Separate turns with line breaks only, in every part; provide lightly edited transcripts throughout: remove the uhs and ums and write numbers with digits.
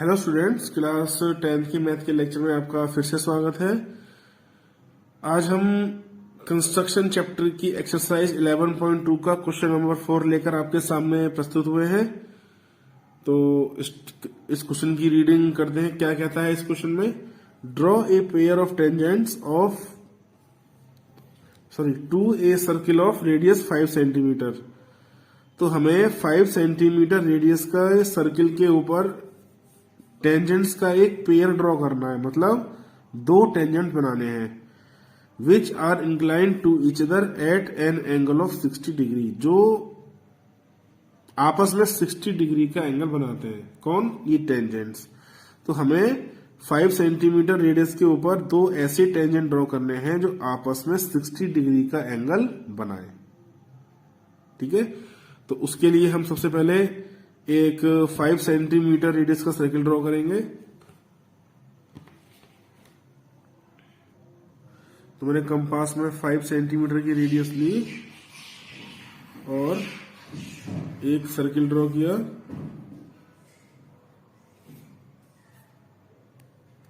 Hello students, class 10th की math के lecture में आपका फिर से स्वागत है। आज हम कंस्ट्रक्शन चैप्टर की एक्सरसाइज 11.2 का क्वेश्चन नंबर 4 लेकर आपके सामने प्रस्तुत हुए हैं। तो इस क्वेश्चन की रीडिंग करते हैं। क्या कहता है इस क्वेश्चन में? Draw a pair of tangents to a circle of radius 5 centimetre. तो हमें 5 सेंटीमीटर रेडियस का सर्किल के ऊपर टेंजेंट्स का एक पेयर ड्रॉ करना है, मतलब दो टेंजेंट बनाने हैं which are inclined to each other at an angle of 60 degree, जो आपस में 60 डिग्री का एंगल बनाते हैं। कौन? ये टेंजेंट्स। तो हमें 5 सेंटीमीटर रेडियस के ऊपर दो ऐसे टेंजेंट ड्रॉ करने हैं जो आपस में 60 डिग्री का एंगल बनाए। ठीक है, तो उसके लिए हम सबसे पहले एक 5 सेंटीमीटर रेडियस का सर्किल ड्रॉ करेंगे। तो मैंने कंपास में 5 सेंटीमीटर की रेडियस ली और एक सर्किल ड्रॉ किया।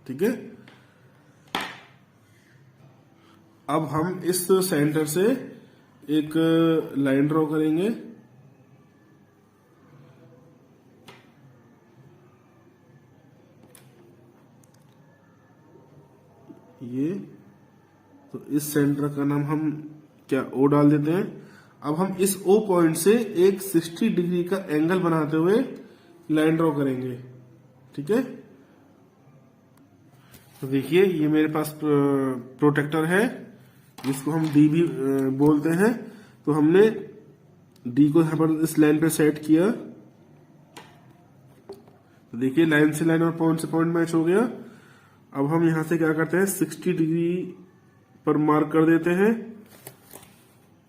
ठीक है, अब हम इस सेंटर से एक लाइन ड्रॉ करेंगे। ये तो इस सेंटर का नाम हम क्या ओ डाल देते हैं। अब हम इस ओ पॉइंट से एक 60 डिग्री का एंगल बनाते हुए लाइन ड्रॉ करेंगे। ठीक है, तो देखिए ये मेरे पास प्रोटेक्टर है, जिसको हम डी भी बोलते हैं। तो हमने डी को यहां पर इस लाइन पे सेट किया। तो देखिए लाइन से लाइन और पॉइंट से पॉइंट मैच हो गया। अब हम यहां से क्या करते हैं, 60 डिग्री पर मार्क कर देते हैं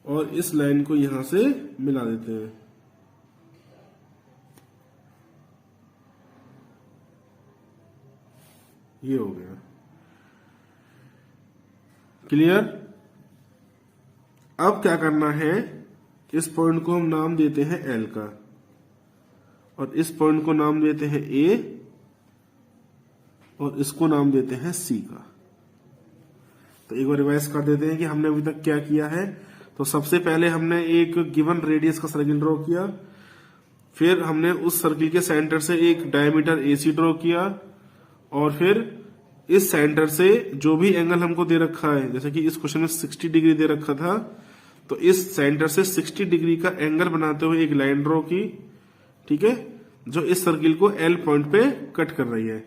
और इस लाइन को यहां से मिला देते हैं। ये हो गया क्लियर। अब क्या करना है, इस पॉइंट को हम नाम देते हैं एल का और इस पॉइंट को नाम देते हैं ए और इसको नाम देते हैं सी का। तो एक बार रिवाइज कर देते हैं कि हमने अभी तक क्या किया है। तो सबसे पहले हमने एक गिवन रेडियस का सर्किल ड्रॉ किया, फिर हमने उस सर्किल के सेंटर से एक डायमीटर एसी ड्रॉ किया और फिर इस सेंटर से जो भी एंगल हमको दे रखा है, जैसे कि इस क्वेश्चन में 60 डिग्री दे रखा था, तो इस सेंटर से 60 डिग्री का एंगल बनाते हुए एक लाइन ड्रॉ की। ठीक है, जो इस सर्किल को एल पॉइंट पे कट कर रही है।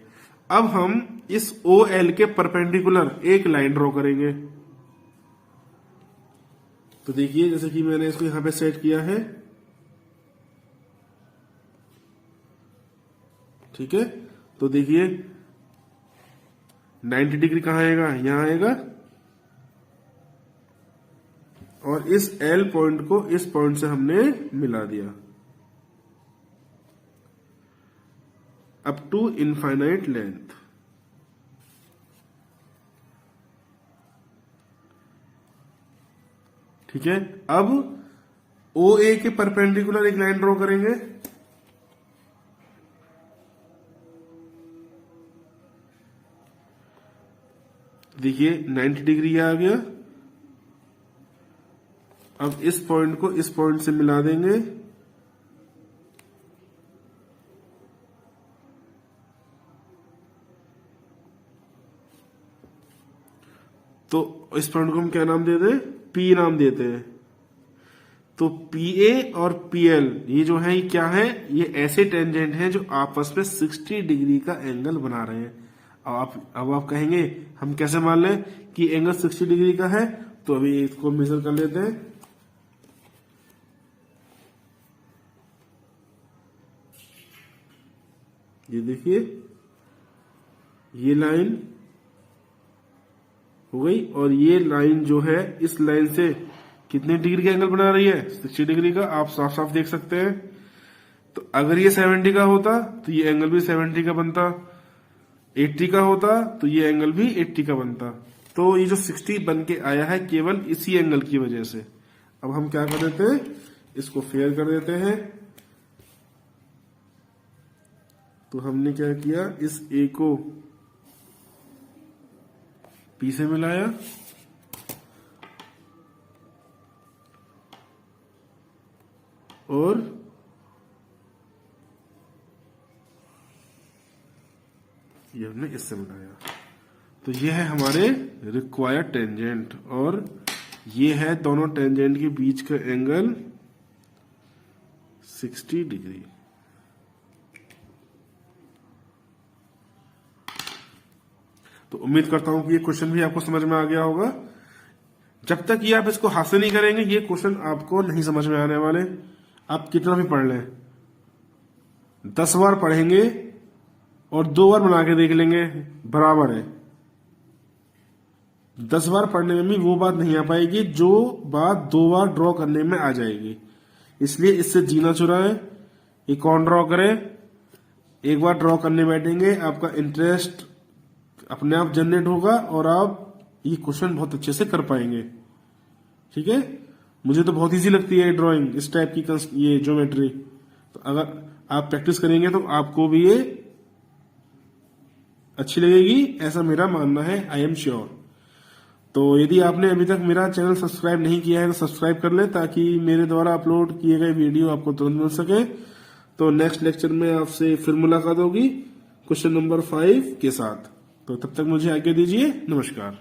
अब हम इस ओ एल के परपेंडिकुलर एक लाइन ड्रॉ करेंगे। तो देखिए जैसे कि मैंने इसको यहां पे सेट किया है। ठीक है, तो देखिए 90 डिग्री कहां आएगा, यहां आएगा और इस एल पॉइंट को इस पॉइंट से हमने मिला दिया अप टू इनफाइनाइट लेंथ। ठीक है, अब ओ ए के परपेंडिकुलर एक लाइन ड्रॉ करेंगे। देखिए 90 डिग्री आ गया। अब इस पॉइंट को इस पॉइंट से मिला देंगे। तो इस पॉइंट को हम क्या नाम देते हैं, पी नाम देते हैं। तो पी ए और पी एल ये जो है, ये क्या है, ये ऐसे टेंजेंट हैं जो आपस में 60 डिग्री का एंगल बना रहे हैं। अब आप कहेंगे हम कैसे मान लें कि एंगल 60 डिग्री का है। तो अभी इसको मेजर कर लेते हैं। ये देखिए ये लाइन हो गई और ये लाइन जो है इस लाइन से कितने डिग्री का एंगल बना रही है, 60 डिग्री का। आप साफ साफ देख सकते हैं। तो अगर ये 70 का होता तो ये एंगल भी 70 का बनता, 80 का होता तो ये एंगल भी 80 का बनता। तो ये जो 60 बन के आया है केवल इसी एंगल की वजह से। अब हम क्या कर देते हैं, इसको फेयर कर देते हैं तो हमने क्या किया, इस ए को पी से मिलाया और ये हमने इससे मिलाया। तो ये है हमारे रिक्वायर्ड टेंजेंट और ये है दोनों टेंजेंट के बीच का एंगल 60 डिग्री। तो उम्मीद करता हूं कि ये क्वेश्चन भी आपको समझ में आ गया होगा। जब तक ये आप इसको हासिल नहीं करेंगे ये क्वेश्चन आपको नहीं समझ में आने वाले। आप कितना भी पढ़ लें, 10 बार पढ़ेंगे और 2 बार बना के देख लेंगे बराबर है। 10 बार पढ़ने में भी वो बात नहीं आ पाएगी जो बात 2 बार ड्रॉ करने में आ जाएगी। इसलिए इससे जीना चुराएं, एक और ड्रॉ करें। एक बार ड्रॉ करने बैठेंगे आपका इंटरेस्ट अपने आप जनरेट होगा और आप ये क्वेश्चन बहुत अच्छे से कर पाएंगे। ठीक है, मुझे तो बहुत इजी लगती है ड्राइंग, इस टाइप की ये ज्योमेट्री। तो अगर आप प्रैक्टिस करेंगे तो आपको भी ये अच्छी लगेगी, ऐसा मेरा मानना है, आई एम श्योर। तो यदि आपने अभी तक मेरा चैनल सब्सक्राइब नहीं किया है तो सब्सक्राइब कर ले ताकि मेरे द्वारा अपलोड किए गए वीडियो आपको तुरंत मिल सके। तो नेक्स्ट लेक्चर में आपसे फिर मुलाकात होगी क्वेश्चन नंबर 5 के साथ। तो तब तक मुझे आज्ञा दीजिए, नमस्कार।